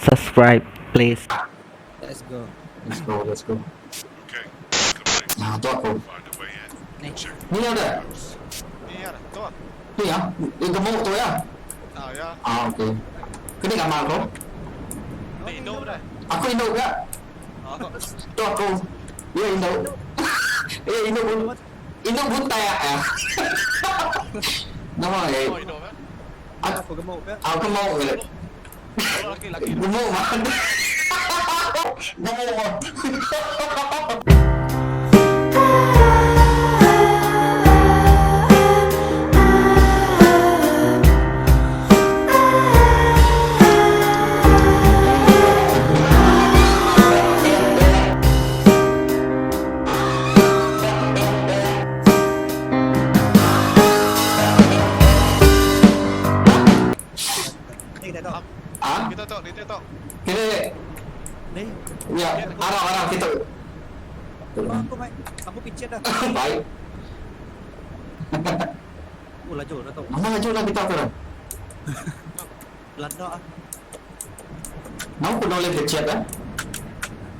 Subscribe please. Let's go. Let's go. Okay. Nah, tu aku. Find a way in. Nih. Check Ni ada. Ni ada. Tu ah. Ni ya. Yang gemuk tu ya. Ya. Okey. Kini gambar aku. Ni Indo dah. Aku Indo juga. Tu aku. Ya Indo. Indo pun. Indo pun tayak ya. Nama ni. Oh, Indo kan? Aku gemuk ke? Aku mau ke. Laki-laki. Gemuk banget. Gemuk banget. Nih, dah tahu. Ah? Kita tok, kita tok. Kini. Nih. Ya, arah kita. Aku picit dah. Baik. Laju dah tahu. Mana laju nak kita tu? Landa ah. Mau pun boleh kecil dah.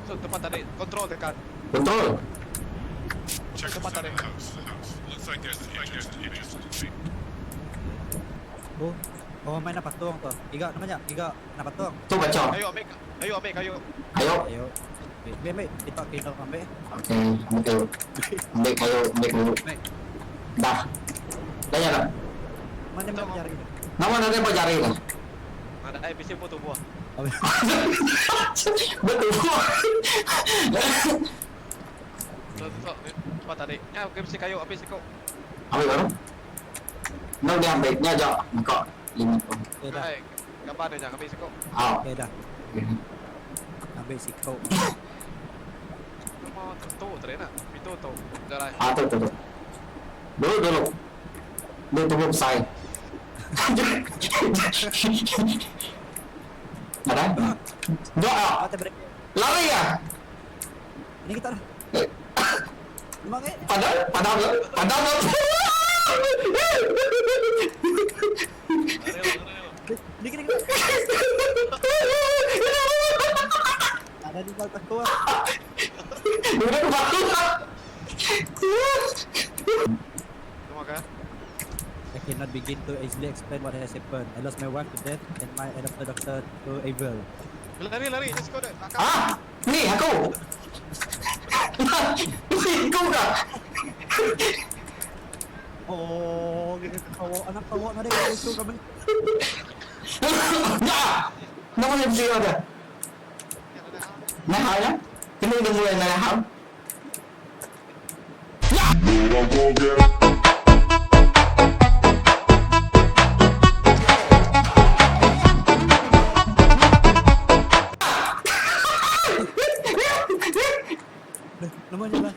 So, tempat tadi. Kontrol tekan. Betul. Check tempat tadi. Looks like there's an entrance. Oh main nak patung tu. Iga namanya. Iga nak patung. Tu baca. Ayo ambil. Ayo ambil kayu. Ayo. Ayo. Ambil. Kita kena ambil. Okey, ambil. Ambil kayu. Baik. Dah. Dah ya dah. Mana mau cari ni? Nama nanti apa cari lah? Ada air bisi foto buah. Betul. So, tempat tadi. Ya, aku bisi kayu, habis kau. Ambil baru. Nak dia ambil. Ni aja. Kau. Lima tu. Dah. Hai, gambar dia jangan habis kau. Ah. Dah. Ambil sikau. Mau tu terena. Itu tu. Jalan. Ah tu. Dulu. Dia tunggu saya. Ada? Doa. Mata break. Lari ya. Ini kita dah. Memang Padahal. Ni kena. Ada di bawah aku. Udah kebakar. Terima kasih. I cannot begin to easily explain what has happened. I lost my wife to death and my adopted daughter to evil. Lari, let's go dah. Ah, ni aku. Kau dah. Oh, anak kau ada yang lucu kami. Nah, nama dia mesti ada. Nah, ada. Ini udah mulai nah. Namanya lah.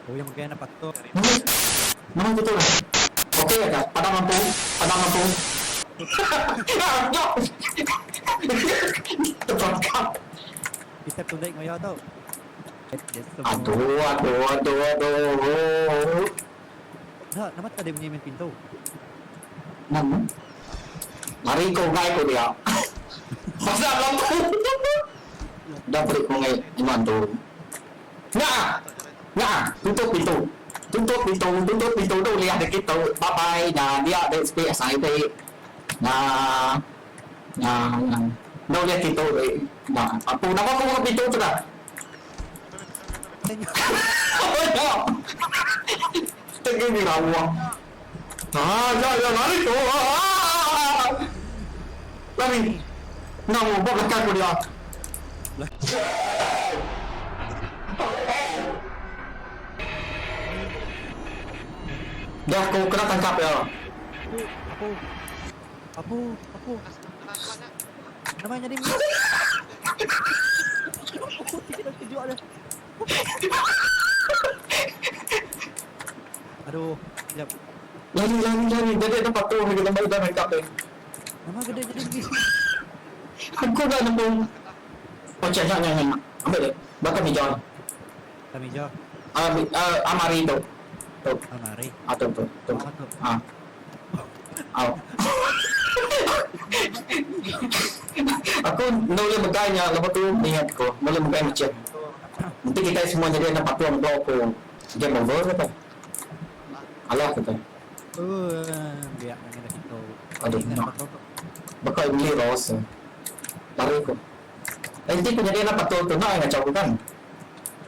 Oh, yang mungkin apa tu? Nama betul. Okey ya, padam lampu. Terperangkap. Kita tu naik maya tau. Aduh. Dah, nama tak ada bunyi main pintu. Nama? Mari kau ngai kau dia. Masa lampu. Dah beri kau ngai iman tu. Nah, tutup pintu tu lihat dekat tu. Bye bye. Nah, dia ada space saya tu. Nah. Đâu lihat pintu tu. Nah, apa nama kau buka pintu tu dah? Apa ya? Tengok ni lawa. Ya, lari tu. Lari. No, bawa belakang aku dia. Dia aku kena tangkap ya. Apa? Kenapa? Namanya dia. Aku tidak kejut dia. Aduh, sekejap. Lari. Dia tempat tu kita baru dah tangkap dia. Nama gede jadi begini. Aku dah nemu. Oh, cek. Ambil dia. Bakal hijau. Kami jauh. Amari tu. Tu. Mari. Tu. Apa tu? Au. Aku boleh megangnya, lepas tu niat ko, boleh megang macam. Nanti kita semua jadi anak patuan kau aku. Game over apa? Alah kata. Biar yang kita kita. Aduh, bakal beli rose. Lari ko. Nanti ko jadi anak patuan tu nak ngacau kan?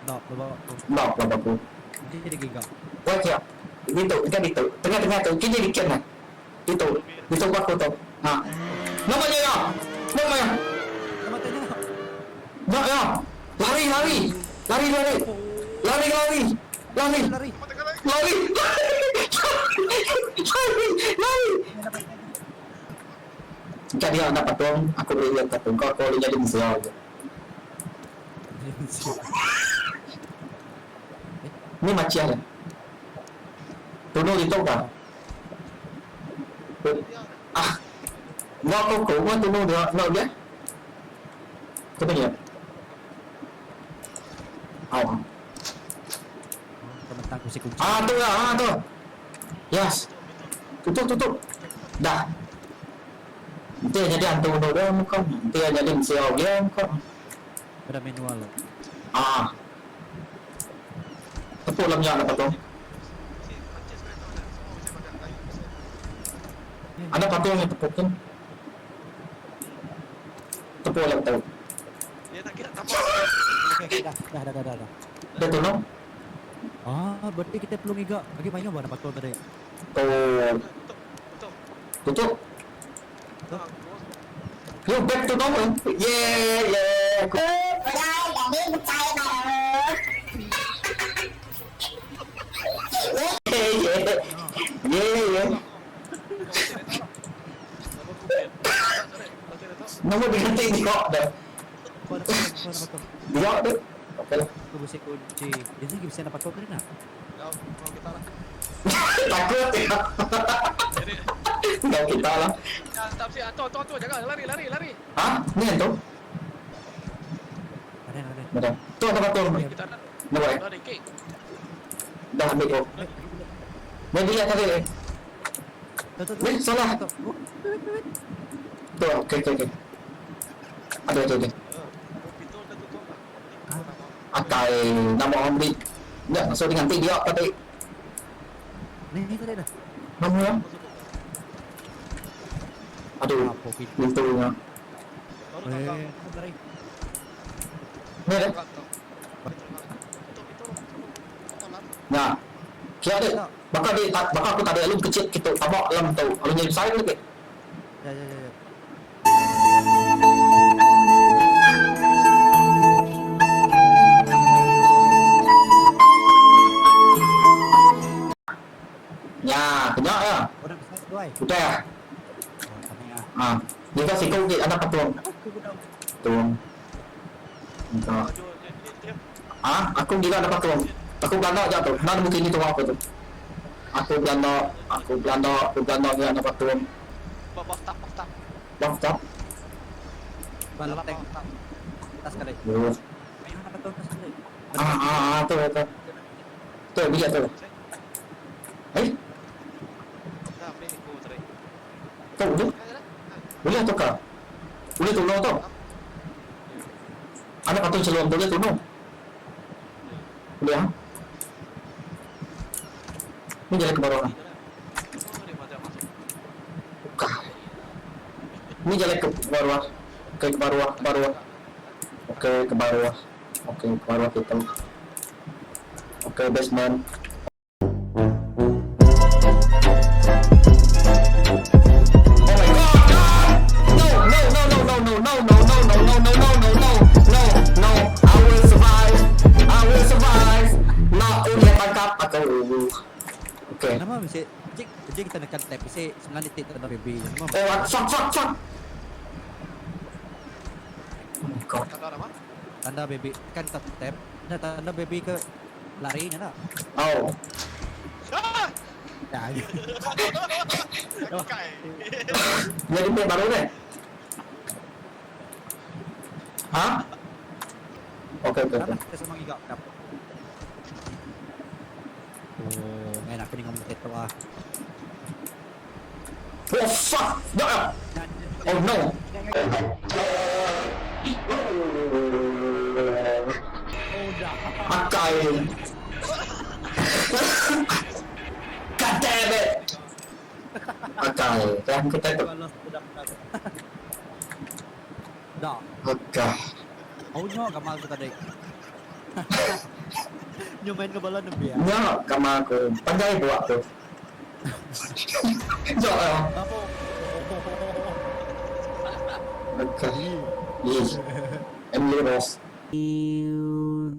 Dok, bawa. Nak lah aku. Nanti jadi gigak. Wah siap. Itu. Tengah tu, kita jadi kian lah. Itu aku tu. Ha. Namanya ya. Nama tanya. Nak ya. Lari. Lari. Jika dia nak patung, aku boleh lihat patung kau boleh jadi musuh. Ni macam mana? Tunuh itu kan? Gua tunuh dia, dia. Coba dia. Tementang kunci. Tu lah, tu. Yes. Tutup. Dah. Nanti jadi hantu dia muka. Nanti jadi musuh dia muka. Ada manual. Tepuk lamnya apa tu? Ada patung yang tepukin. Tepuk lam tahu. Dia nak kira tampak. Okey, dah. Dia tolong. Berarti kita perlu gigak. Bagi banyak buat patung tadi. Tutup. You back to normal. Yeah. Yeah. Nama diganti diok dah. Diok tu. Okey lah. Aku mesti kunci. Dia ni bisa dapat patung tadi nak? Kalau kita lah. Takut ya. Jadi, Kau kita lah. tak sih. Tu jangan lari. Ni yang tu. Ada. Betul. Tu ada patung. Kita nak. Nampak? Ada kek. Dah ambil kau. Dia dilihat tadi. Ni salah. Tu, okey. Ada. Pintu dah tutup lah. Akai nama orang beli. Ya, so dengan dia tadi. Ni tadi dah. Nama ya. Aduh, Apa pintu? pintunya. Baru tangkap. Lari. Ni dah. Nah. Kira dia. Bakal aku tak ada alun kecil kita tabak alam tahu. Alun jadi besar lagi. Ya. Ya, kenyak ya. Orang besar tu ai. Sudah ya. Kami ah. Dia kasi kau di anak patung. Aku budak. Patung. Entah. Aku gila ada patung. Aku belanda aja tu. Mana mungkin itu apa tu? Aku belanda dia anak patung. Bathtub. Bathtub. Balap tank. Tas kali. Oh. Main apa patung tas kali. Tu. Tu dia tu. Dah, ni aku tadi. Tu boleh? Boleh tu kah? Boleh tolong tu. Anak patung celom boleh tolong. Boleh ah? Ni jalan ke bawah. Dia macam masuk. Bukan. Ni jalan ke bawah. Ke bawah. Okey, ke bawah. Okey, ke bawah kita. Okey, basement. Oh my god! No! Okay. Nama mesti Jik kita nekan tap Mesti 9 detik tanda baby Nama What? Fuck. Oh my god. Tanda nama? Tanda baby Kan kita tap Nah tanda baby ke Lari ni nak Oh. Ah! Ya Kai. Jadi map baru ni? Hah? Okay. Kita semua gigak tap Oh Ngayon aku ni ngomong teto ah Oh fuck! No! Oh no! Akai! God damn it! Akai, kan kita tu. Balas tidak Dah Akai. Oh nyo kamal ko tadi Nyo main ke bala nabi ya Nya, kama aku pandai buat tu. Jom lah. Apa Okay. Yes. Emily Ross. Titiu.